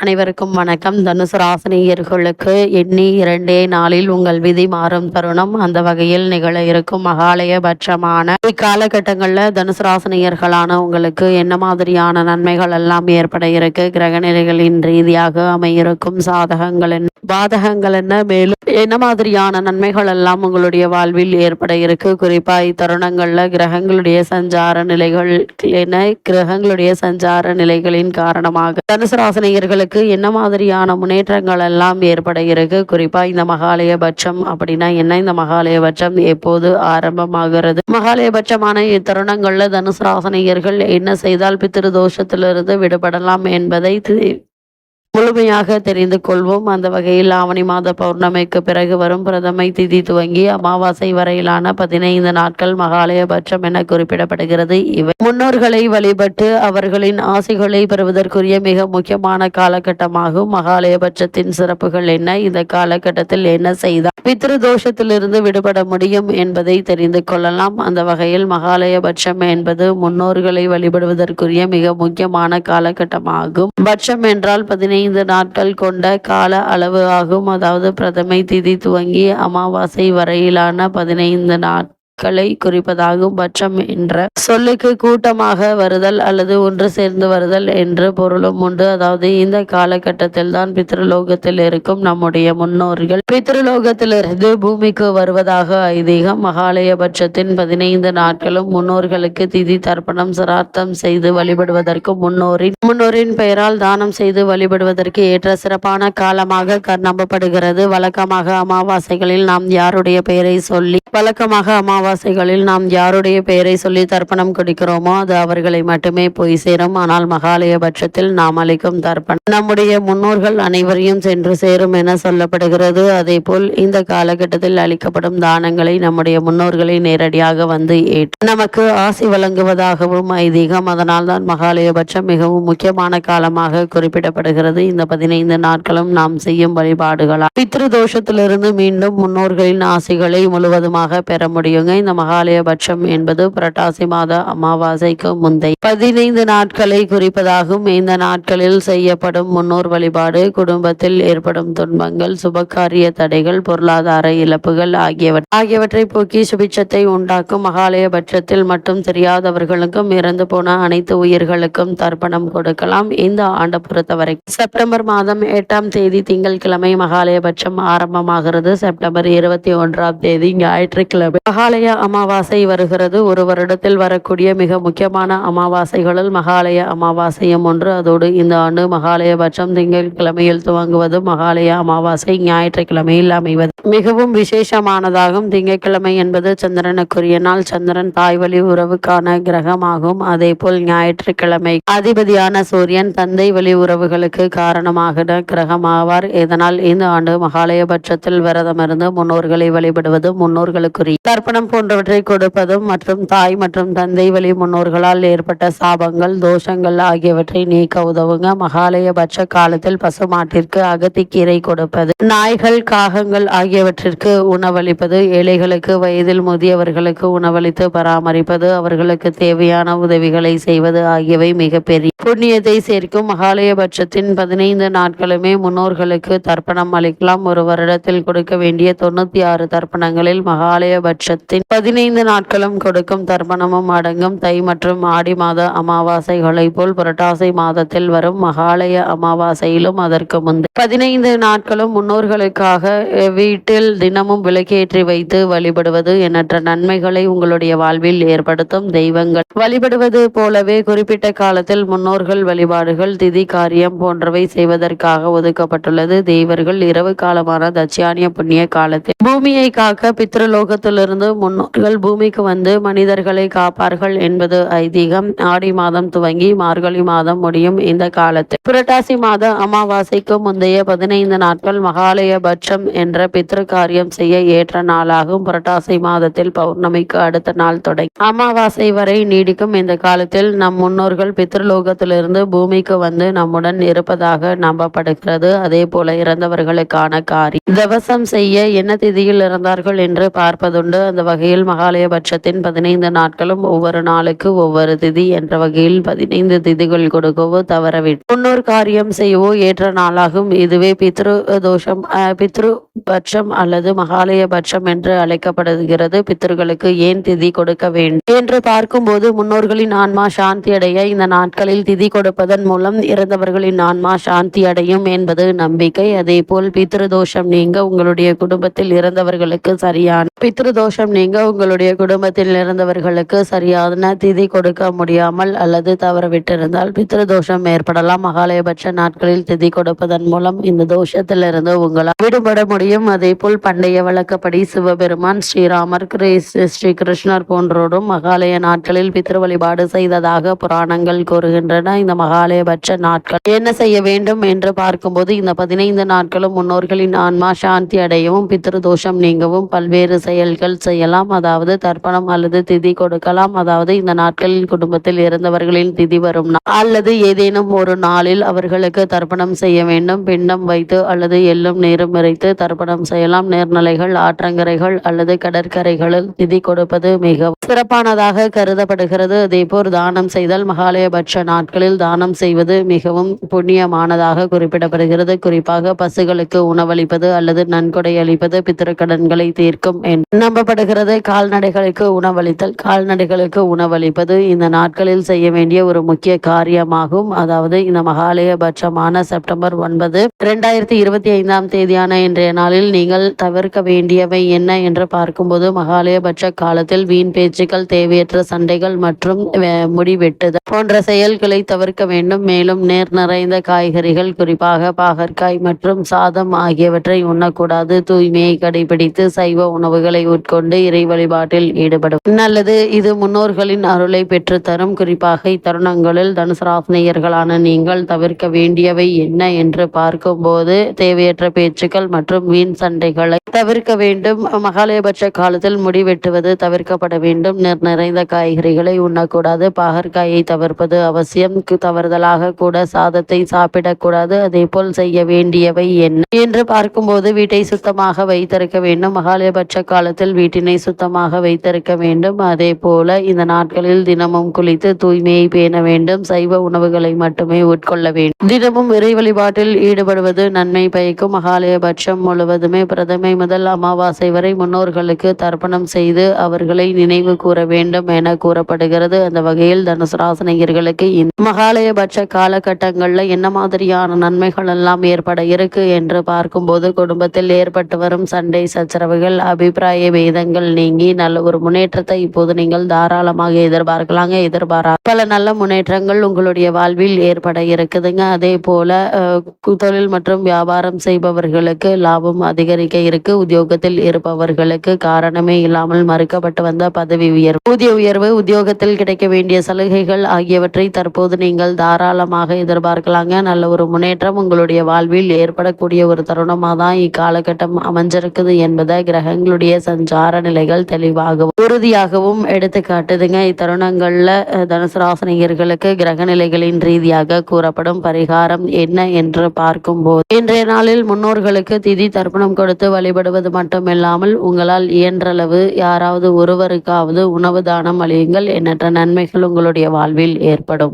அனைவருக்கும் வணக்கம். தனுசு ராசினியர்களுக்கு எண்ணி 2 நாளில் உங்கள் விதி மாறும் தருணம். அந்த வகையில் நிகழ இருக்கும் மகாலயபட்சமான இக்காலகட்டங்களில் தனுசு ராசினியர்களான உங்களுக்கு என்ன மாதிரியான நன்மைகள் எல்லாம் ஏற்பட இருக்கு, கிரகநிலைகளின் ரீதியாக அமையிருக்கும் சாதகங்கள் என்ன, பாதகங்கள் என்ன, மேலும் என்ன மாதிரியான நன்மைகள் எல்லாம் உங்களுடைய வாழ்வில் ஏற்பட இருக்கு, குறிப்பா இத்தருணங்கள்ல கிரகங்களுடைய சஞ்சார நிலைகள் என கிரகங்களுடைய சஞ்சார நிலைகளின் காரணமாக தனுசு ராசினியர்களுக்கு என்ன மாதிரியான முன்னேற்றங்கள் எல்லாம் ஏற்பட இருக்கு, குறிப்பா இந்த மகாலயபட்சம் அப்படின்னா என்ன, இந்த மகாலயபட்சம் எப்போது ஆரம்பமாகிறது, மகாலயபட்சமான இத்தருணங்கள்ல தனுசு ராசினியர்கள் என்ன செய்தால் பித்திரு தோஷத்திலிருந்து விடுபடலாம் என்பதை முழுமையாக தெரிந்து கொள்வோம். அந்த வகையில் ஆவணி மாத பௌர்ணமிக்கு பிறகு வரும் பிரதமை திதி துவங்கி அமாவாசை வரையிலான 15 நாட்கள் மகாலயபட்சம் என குறிப்பிடப்படுகிறது. இவை முன்னோர்களை வழிபட்டு அவர்களின் ஆசைகளை பெறுவதற்குரிய மிக முக்கியமான காலகட்டமாகும். மகாலயபட்சத்தின் சிறப்புகள் என்ன, இந்த காலகட்டத்தில் என்ன செய்தால் பித்ரு தோஷத்திலிருந்து விடுபட முடியும் என்பதை தெரிந்து கொள்ளலாம். அந்த வகையில் மகாலயபட்சம் என்பது முன்னோர்களை வழிபடுவதற்குரிய மிக முக்கியமான காலகட்டமாகும். பட்சம் என்றால் 15 நாட்கள் கொண்ட கால அளவு ஆகும். அதாவது பிரதமை திதி துவங்கி அமாவாசை வரையிலான 15 நாட்கள் குறிப்பதாகும். பட்சம் என்ற சொல்லுக்கு கூட்டமாக வருதல் அல்லது ஒன்று சேர்ந்து வருதல் என்று பொருளும் உண்டு. அதாவது இந்த காலகட்டத்தில் தான் பித்ருலோகத்தில் இருக்கும் நம்முடைய முன்னோர்கள் பித்ருலோகத்திலிருந்து பூமிக்கு வருவதாக ஐதீகம். மகாலயபட்சத்தின் 15 நாட்களும் முன்னோர்களுக்கு திதி தர்ப்பணம் சிரார்த்தம் செய்து வழிபடுவதற்கு முன்னோரின் பெயரால் தானம் செய்து வழிபடுவதற்கு ஏற்ற சிறப்பான காலமாக நம்பப்படுகிறது. வழக்கமாக அமாவாசைகளில் நாம் யாருடைய பெயரை சொல்லி தர்ப்பணம் கொடுக்கிறோமோ அது அவர்களை மட்டுமே போய் சேரும். ஆனால் மகாலயபட்சத்தில் நாம் அளிக்கும் தர்ப்பணம் நம்முடைய முன்னோர்கள் அனைவரையும் சென்று சேரும் என சொல்லப்படுகிறது. அதே போல் இந்த காலகட்டத்தில் அளிக்கப்படும் தானங்களை நம்முடைய முன்னோர்களை நேரடியாக வந்து ஏற்று நமக்கு ஆசி வழங்குவதாகவும் ஐதீகம். அதனால் தான் மகாலயபட்சம் மிகவும் முக்கியமான காலமாக குறிப்பிடப்படுகிறது. இந்த 15 நாட்களும் நாம் செய்யும் வழிபாடுகளால் பித்ரு தோஷத்திலிருந்து மீண்டும் முன்னோர்களின் ஆசைகளை முழுவதுமாக பெற முடியுங்க. இந்த மகாலயபட்சம் என்பது புரட்டாசி மாத அமாவாசைக்கு முந்தைய 15 நாட்களை குறிப்பதாகும். இந்த நாட்களில் செய்யப்படும் முன்னோர் வழிபாடு குடும்பத்தில் ஏற்படும் துன்பங்கள், சுபகாரிய தடைகள், பொருளாதார இழப்புகள் ஆகியவற்றை போக்கி சுபிட்சத்தை உண்டாக்கும். மகாலயபட்சத்தில் மட்டும் தெரியாதவர்களுக்கும் இறந்து போன அனைத்து உயிர்களுக்கும் தர்ப்பணம் கொடுக்கலாம். இந்த ஆண்டு பொறுத்தவரை செப்டம்பர் மாதம் 8ஆம் தேதி திங்கட்கிழமை மகாலயபட்சம் ஆரம்பமாகிறது. செப்டம்பர் 21ஆம் தேதி ஞாயிற்றுக்கிழமை மகாலய அமாவாசை வருகிறது. ஒரு வருடத்தில் வரக்கூடிய மிக முக்கியமான அமாவாசைகளில் மகாலய அமாவாசையும் ஒன்று. அதோடு இந்த ஆண்டு மகாலயபட்சம் திங்கட்கிழமையில் துவங்குவது, மகாலய அமாவாசை ஞாயிற்றுக்கிழமையில் அமைவது மிகவும் விசேஷமானதாகும். திங்கட்கிழமை என்பது சந்திரனுக்குரிய நாள். சந்திரன் தாய்வழி உறவுக்கான கிரகமாகும். அதே போல் ஞாயிற்றுக்கிழமை அதிபதியான சூரியன் தந்தை வழி உறவுகளுக்கு காரணமாக கிரகமாவார். இதனால் இந்த ஆண்டு மகாலயபட்சத்தில் விரதமிருந்து முன்னோர்களை வழிபடுவது, முன்னோர்களுக்குரிய தர்ப்பணம் போன்றவற்றை கொடுப்பதும் மற்றும் தாய் மற்றும் தந்தை வழி முன்னோர்களால் ஏற்பட்ட சாபங்கள், தோஷங்கள் ஆகியவற்றை நீக்க உதவுங்க. மகாலயபட்ச காலத்தில் பசுமாட்டிற்கு அகத்திக்கீரை கொடுப்பது, நாய்கள், காகங்கள் ஆகியவற்றிற்கு உணவளிப்பது, ஏழைகளுக்கு, வயதில் முதியவர்களுக்கு உணவளித்து பராமரிப்பது, அவர்களுக்கு தேவையான உதவிகளை செய்வது ஆகியவை மிகப்பெரிய புண்ணியத்தை சேர்க்கும். மகாலயபட்சத்தின் 15 நாட்களுமே முன்னோர்களுக்கு தர்ப்பணம் அளிக்கலாம். ஒரு வருடத்தில் கொடுக்க வேண்டிய 96 தர்ப்பணங்களில் மகாலயபட்சத்தின் 15 நாட்களும் கொடுக்கும் தர்ப்பணமும் அடங்கும். தை மற்றும் ஆடி மாத அமாவாசைகளை போல் புரட்டாசி மாதத்தில் வரும் மகாலய அமாவாசையிலும் அதற்கு முந்தைய 15 நாட்களும் முன்னோர்களுக்காக வீட்டில் தினமும் விளக்கேற்றி வைத்து வழிபடுவது எண்ணற்ற நன்மைகளை உங்களுடைய வாழ்வில் ஏற்படுத்தும். தெய்வங்கள் வழிபடுவது போலவே குறிப்பிட்ட காலத்தில் முன்னோர்கள் வழிபாடுகள், திதி, காரியம் போன்றவை செய்வதற்காக ஒதுக்கப்பட்டுள்ளது. தெய்வர்கள் இரவு காலமான தட்சியானிய புண்ணிய காலத்தில் பூமியை காக்க பித்ருலோகத்திலிருந்து முன்னோர்கள் பூமிக்கு வந்து மனிதர்களை காப்பார்கள் என்பது ஐதீகம். ஆடி மாதம் துவங்கி மார்கழி மாதம் முடியும் இந்த காலத்தில் புரட்டாசி மாத அமாவாசைக்கு முந்தைய 15 நாட்கள் மகாலயபட்சம் என்ற பித்ரு பித்ரு காரியம் செய்ய ஏற்ற நாளாகும். புரட்டாசி மாதத்தில் பௌர்ணமிக்கு அடுத்த நாள் தொடங்கி அமாவாசை வரை நீடிக்கும் இந்த காலத்தில் நம் முன்னோர்கள் பித்ருலோகத்திலிருந்து பூமிக்கு வந்து நம்முடன் இருப்பதாக நம்பப்படுகிறது. அதே போல இறந்தவர்களுக்கான காரியம் தவசம் செய்ய என்ன திதியில் இறந்தார்கள் என்று பார்ப்பதுண்டு. அந்த வகையில் மகாலயபட்சத்தின் 15 நாட்களும் ஒவ்வொரு நாளுக்கு ஒவ்வொரு திதி என்ற வகையில் 15 திதிகள் கொடுக்கவோ தவறவிட்டு முன்னோர் காரியம் செய்யவோ ஏற்ற நாளாகும். இதுவே பித்ரு தோஷம் பித்ரு பட்சம் அல்லது மகாலயபட்சம் என்று அழைக்கப்படுகிறது. பித்ருக்களுக்கு ஏன் திதி கொடுக்க வேண்டும் என்று பார்க்கும்போது முன்னோர்களின் ஆன்மா சாந்தி அடைய இந்த நாட்களில் திதி கொடுப்பதன் மூலம் இறந்தவர்களின் ஆன்மா சாந்தி அடையும் என்பது நம்பிக்கை. அதே போல் பித்ரு தோஷம் நீங்க உங்களுடைய குடும்பத்தில் இறந்தவர்களுக்கு சரியான திதி கொடுக்க முடியாமல் அல்லது தவறவிட்டிருந்தால் பித்ருதோஷம் ஏற்படலாம். மகாலயபட்ச நாட்களில் திதி கொடுப்பதன் மூலம் இந்த தோஷத்திலிருந்து உங்களால் விடுபட முடியும். அதே போல் பண்டைய வழக்கப்படி சிவபெருமான், ஸ்ரீராமர், ஸ்ரீ கிருஷ்ணர் போன்றோரும் மகாலய நாட்களில் பித்ரு வழிபாடு செய்ததாக புராணங்கள் கூறுகின்றன. இந்த மகாலயபட்ச நாட்கள் என்ன செய்ய வேண்டும் என்று பார்க்கும்போது இந்த 15 நாட்களும் முன்னோர்களின் ஆன்மா சாந்தி அடையவும் பித்ரு தோஷம் நீங்கவும் பல்வேறு செயல்கள் செய்யலாம். அதாவது தர்ப்பணம் அல்லது திதி கொடுக்கலாம். அதாவது இந்த நாட்களில் குடும்பத்தில் இறந்தவர்களின் திதி வரும் அல்லது ஏதேனும் ஒரு நாளில் அவர்களுக்கு தர்ப்பணம் செய்ய வேண்டும். பிண்டம் வைத்து அல்லது எள்ளும் நீரும் இறைத்து தர்ப்பணம் செய்யலாம். நீர்நிலைகள், ஆற்றங்கரைகள் அல்லது கடற்கரைகளில் திதி கொடுப்பது மிகவும் சிறப்பானதாக கருதப்படுகிறது. அதேபோல் தானம் செய்தல் மகாலயபட்ச நாட்களில் தானம் செய்வது மிகவும் புண்ணியமானதாக குறிப்பிடப்படுகிறது. குறிப்பாக பசுகளுக்கு உணவளிப்பது அல்லது நன்கொடை அளிப்பது பித்திருக்கடன்களை தீர்க்கும் என்று நம்பப்படுகிறது. கால்நடைகளுக்கு உணவளிப்பது இந்த நாட்களில் செய்ய வேண்டிய ஒரு முக்கிய காரியமாகும். அதாவது இந்த மகாலயபட்சமான செப்டம்பர் 9, 2025 தேதியான இன்றைய நாளில் நீங்கள் தவிர்க்க வேண்டியவை என்ன என்று பார்க்கும்போது மகாலயபட்ச காலத்தில் வீண் பேச்சுக்கள், தேவையற்ற சண்டைகள் மற்றும் முடிவெட்டுதல் போன்ற செயல்களை தவிர்க்க வேண்டும். மேலும் நேர் நிறைந்த காய்கறிகள், குறிப்பாக பாகற்காய் மற்றும் சாதம் ஆகியவற்றை உண்ணக்கூடாது. தூய்மையை கடைபிடித்து சைவ உணவுகளை உட்கொண்டு இறை வழிபாட்டில் ஈடுபடும் நல்லது. இது முன்னோர்களின் அருளை பெற்றுத்தரும். குறிப்பாக இத்தருணங்களில் தனுசு ராசினியர்களான நீங்கள் தவிர்க்க வேண்டியவை என்ன என்று பார்க்கும்போது தேவையற்ற பேச்சுக்கள் மற்றும் வீண் சண்டைகளை தவிர்க்க வேண்டும். மகாலயபட்ச காலத்தில் முடி வெட்டுவது தவிர்க்கப்பட வேண்டும். நிறைந்த காய்கறிகளை உண்ணக்கூடாது. பாகற்காயை தவிர்ப்பது அவசியம். தவறுதலாக கூட சாதத்தை சாப்பிடக்கூடாது. அதே போல் செய்ய வேண்டியவை என்ன என்று பார்க்கும்போது வீட்டை சுத்தமாக வைத்திருக்க வேண்டும். மகாலயபட்ச காலத்தில் வீட்டினை சுத்தமாக வைத்திருக்க வேண்டும். அதே போல இந்த நாட்களில் தினமும் குளித்து தூய்மையை பேண வேண்டும். சைவ உணவுகளை மட்டுமே உட்கொள்ள வேண்டும். தினமும் இறை வழிபாட்டில் ஈடுபடுவது நன்மை பயக்கும். மகாலயபட்சம் முழுவதுமே பிரதமை முதல் அமாவாசை வரை முன்னோர்களுக்கு தர்ப்பணம் செய்து அவர்களை நினைவு கூற வேண்டும் என கூறப்படுகிறது. அந்த வகையில் தனுசு ராசினியர்களுக்கு இந்த மகாலயபட்ச காலகட்டங்கள்ல என்ன மாதிரியான நன்மைகள் எல்லாம் ஏற்பட இருக்கு என்று பார்க்கும்போது குடும்பத்தில் ஏற்பட்டு வரும் சண்டை சச்சரவுகள், அபிப்பிராய வேதங்கள் நீங்கி நல்ல ஒரு முன்னேற்றத்தை இப்போது நீங்கள் தாராளமாக எதிர்பார்க்கலாங்க. பல நல்ல முன்னேற்றங்கள் உங்களுடைய வாழ்வில் ஏற்பட இருக்குதுங்க. அதே போல தொழில் மற்றும் வியாபாரம் செய்பவர்களுக்கு லாபம் அதிகரிக்க இருக்கு. உத்தியோகத்தில் இருப்பவர்களுக்கு காரணமே இல்லாமல் மறுக்கப்பட்டு வந்த பதவி உயர்வு, ஊதிய உயர்வு, உத்தியோகத்தில் கிடைக்க வேண்டிய சலுகைகள் ஆகியவற்றை தற்போது நீங்கள் தாராளமாக எதிர்பார்க்கலாங்க. நல்ல ஒரு முன்னேற்றம் உங்களுடைய வாழ்வில் ஏற்படக்கூடிய ஒரு தருணமாக தான் இக்காலகட்டம் அமைஞ்சிருக்குது என்பதை கிரகங்களுடைய சஞ்சார நிலைகள் தெளிவாகவும் உறுதியாகவும் எடுத்து காட்டுதுங்க. இத்தருணங்கள்ல தனுசு ராசினியர்களுக்கு கிரக நிலைகளின் ரீதியாக கூறப்படும் பரிகாரம் என்ன என்று பார்க்கும்போது இன்றைய நாளில் முன்னோர்களுக்கு திதி தர்ப்பணம் கொடுத்து வழிபடுவது மட்டுமில்லாமல் உங்களால் இயன்றளவு யாராவது ஒருவருக்காவது உணவு தானம் அளியுங்கள். எண்ணற்ற நன்மைகள் உங்களுடைய வாழ்வில் ஏற்படும்.